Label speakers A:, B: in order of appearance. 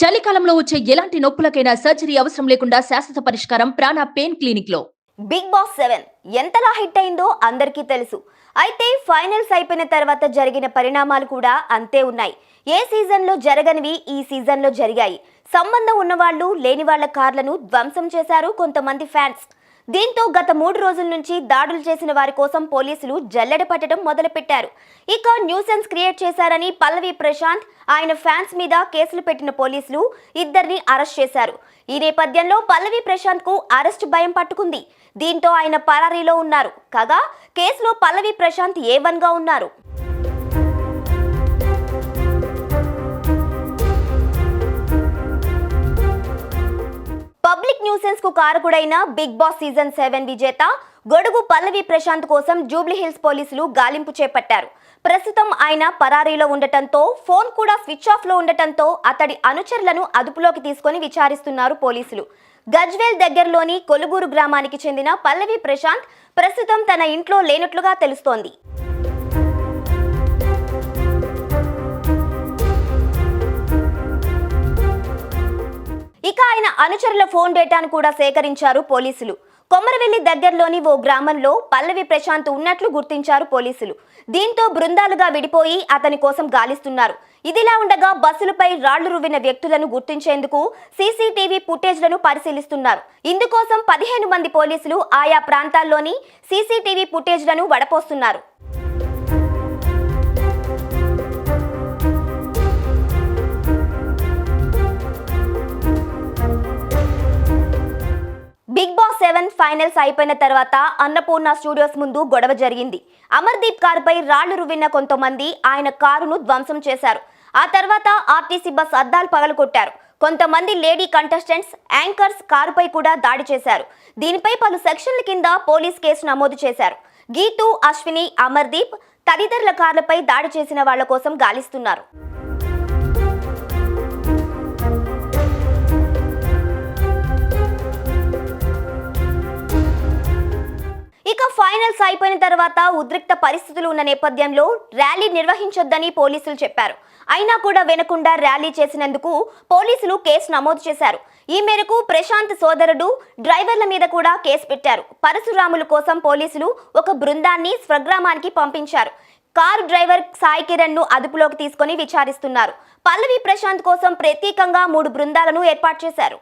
A: చలికాలంలో వచ్చే ఎలాంటి నొప్పులకైనా సర్జరీ అవసరం లేకుండా శాశ్వత పరిష్కారం ప్రాణ పెయిన్ క్లినిక్ లో.
B: బిగ్ బాస్ 7 ఎంతలా హిట్ అయిందో అందరికీ తెలుసు. అయితే ఫైనల్స్ అయిపోయిన తర్వాత జరిగిన పరిణామాలు కూడా అంతే ఉన్నాయి. ఏ సీజన్లో జరగనివి ఈ సీజన్లో జరిగాయి. సంబంధం ఉన్నవాళ్లు లేని వాళ్ల కార్లను ధ్వంసం చేశారు కొంతమంది ఫ్యాన్స్. దీంతో గత 3 రోజుల నుంచి దాడులు చేసిన వారి కోసం పోలీసులు జల్లెడ పట్టడం మొదలుపెట్టారు. ఇక న్యూసెన్స్ క్రియేట్ చేశారని పల్లవి ప్రశాంత్ ఆయన ఫ్యాన్స్ మీద కేసులు పెట్టిన పోలీసులు ఇద్దరిని అరెస్ట్ చేశారు. ఈ నేపథ్యంలో పల్లవి ప్రశాంత్ కు అరెస్ట్ భయం పట్టుకుంది. దీంతో ఆయన పరారీలో ఉన్నారు. కాగా కేసులో పల్లవి ప్రశాంత్ A1 గా ఉన్నారు. పబ్లిక్ న్యూసెన్స్ కు కారకుడైన బిగ్ బాస్ సీజన్ 7 విజేత గొడుగు పల్లవి ప్రశాంత్ కోసం జూబ్లీ హిల్స్ పోలీసులు గాలింపు చేపట్టారు. ప్రస్తుతం ఆయన పరారీలో ఉండటంతో ఫోన్ కూడా స్విచ్ ఆఫ్ లో ఉండటంతో అతడి అనుచరులను అదుపులోకి తీసుకొని విచారిస్తున్నారు పోలీసులు. గజ్వేల్ దగ్గరలోని కొలుగూరు గ్రామానికి చెందిన పల్లవి ప్రశాంత్ ప్రస్తుతం తన ఇంట్లో లేనట్లుగా తెలుస్తోంది. ఇక ఆయన అనుచరుల ఫోన్ డేటాను కూడా సేకరించారు పోలీసులు. కొమరవెల్లి దగ్గరలోని ఓ గ్రామంలో పల్లవి ప్రశాంత్ ఉన్నట్లు గుర్తించారు పోలీసులు. దీంతో బృందాలుగా విడిపోయి అతని కోసం గాలిస్తున్నారు. ఇదిలా ఉండగా బస్సులపై రాళ్లు రువ్విన వ్యక్తులను గుర్తించేందుకు సీసీటీవీ ఫుటేజ్లను పరిశీలిస్తున్నారు. ఇందుకోసం 15 మంది పోలీసులు ఆయా ప్రాంతాల్లోని సీసీటీవీ ఫుటేజ్లను వడపోస్తున్నారు. బిగ్ బాస్ 7 ఫైనల్స్ అయిపోయిన తర్వాత అన్నపూర్ణ స్టూడియోస్ ముందు గొడవ జరిగింది. అమర్దీప్ కారుపై రాళ్లు రువ్విన కొంతమంది ఆయన కారును ధ్వంసం చేశారు. ఆ తర్వాత ఆర్టీసీ బస్ అద్దాలు పగలగొట్టారు. కొంతమంది లేడీ కంటెస్టెంట్స్, యాంకర్స్ కారుపై కూడా దాడి చేశారు. దీనిపై పలు సెక్షన్ల కింద పోలీస్ కేసు నమోదు చేశారు. గీతూ, అశ్విని, అమర్దీప్ తదితరుల కార్లపై దాడి చేసిన వాళ్ల కోసం గాలిస్తున్నారు. ఇక ఫైనల్స్ అయిపోయిన తర్వాత ఉద్రిక్త పరిస్థితులు ఉన్న నేపథ్యంలో ర్యాలీ నిర్వహించొద్దని పోలీసులు చెప్పారు. అయినా కూడా వినకుండా ర్యాలీ చేసినందుకు పోలీసులు కేసు నమోదు చేశారు. ఈ మేరకు ప్రశాంత్ సోదరుడు డ్రైవర్ల మీద కూడా కేసు పెట్టారు. పరశురాముల కోసం పోలీసులు ఒక బృందాన్ని స్వగ్రామానికి పంపించారు. కారు డ్రైవర్ సాయి కిరణ్ ను అదుపులోకి తీసుకొని విచారిస్తున్నారు. పల్లవి ప్రశాంత్ కోసం ప్రత్యేకంగా 3 బృందాలను ఏర్పాటు చేశారు.